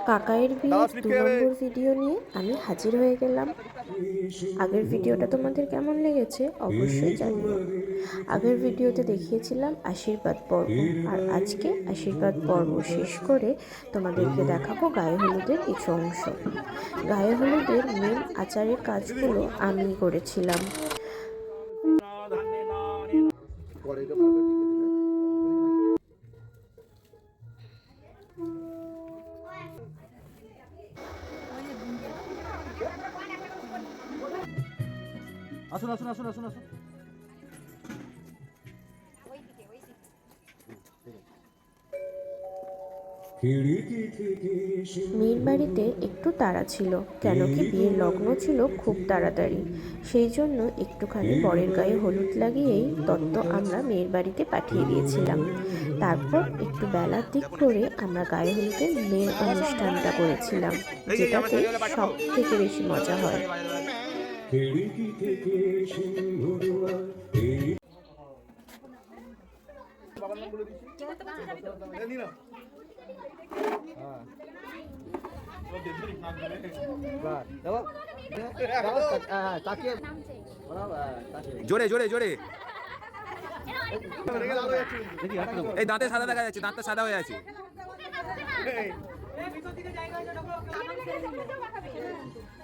কাকাইয়ের বিয়ের 2 নম্বর ভিডিও নিয়ে আমি হাজির হয়ে গেলাম। আগের ভিডিওটা তোমাদের কেমন লেগেছে অবশ্যই জানিও। আগের ভিডিওতে দেখিয়েছিলাম আশীর্বাদ পর্ব, আর আজকে আশীর্বাদ পর্ব শেষ করে তোমাদেরকে দেখাবো গায়ে হলুদের কিছু অংশ। গায়ে হলুদের মেন আচারের কাজগুলো আমি করেছিলাম। আসুন আসুন আসুন আসুন আসুন। মেয়ের বাড়িতে একটু তাড়া ছিল, কেন কি বিয়ের লগ্ন ছিল খুব তাড়াতাড়ি। সেই জন্য একটুখানি বরের গায়ে হলুদ লাগিয়েই তত্ত্ব আমরা মেয়ের বাড়িতে পাঠিয়ে দিয়েছিলাম। তারপর একটু বেলার দিক করে আমরা গায়ে হলুদের মেন অনুষ্ঠানটা করেছিলাম, যেটাতে সব থেকে বেশি মজা হয়। জোরে জোরে জোরে। এই দাঁতে সাদা দেখা যাচ্ছে, দাঁতটা সাদা হয়ে আছে।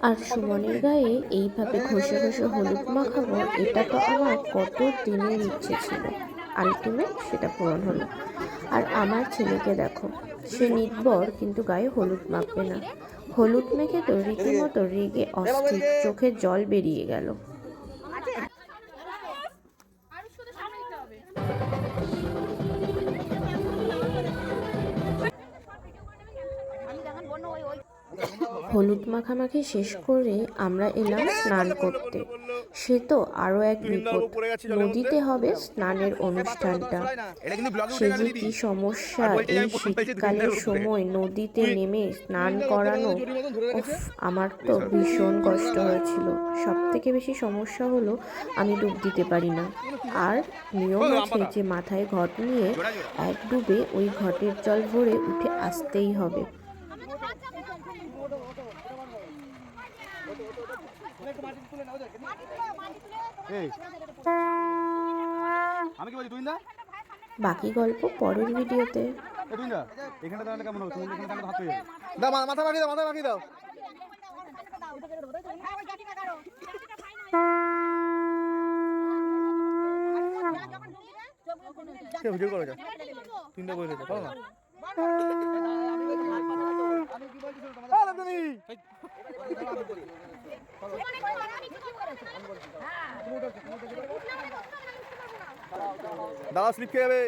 আর সুমনের গায়ে এইভাবে ঘষে ঘষে হলুদ মাখাবো, এটা তো আমার কত দিনের ইচ্ছে ছিল। আলটিমেট সেটা পূরণ হলো। আর আমার ছেলেকে দেখো, সে নির্ভর কিন্তু গায়ে হলুদ মাখবে না। হলুদ মেখে তো রীতিমতো রেগে অস্থির, চোখের জল বেরিয়ে গেল। হলুদ মাখামাখি শেষ করে আমরা এলাম স্নান করতে। সে তো আরও এক বিপদ, নদীতে হবে স্নানের অনুষ্ঠানটা। সে যে কি সমস্যা এই শীতকালের সময় নদীতে নেমে স্নান করানো। উফ, আমার তো ভীষণ কষ্ট হয়েছিল। সব থেকে বেশি সমস্যা হলো আমি ডুব দিতে পারি না। আর নিয়ম আছে যে মাথায় ঘট নিয়ে এক ডুবে ওই ঘটের জল ভরে উঠে আসতেই হবে। আমি কি বলছি তুই না? বাকি গল্প পরের ভিডিওতে। এখানে দাঁড়ালে কেমন হবে? তুমি এখানে দাঁড়ালে হাত হয়ে যাবে। দাও মাথা মাখি দাও, মাথা মাখি দাও। ভিডিও করো যা, তিনটা বই রয়েছে করো না। দাদা স্লিপ খেয়ে যাবে।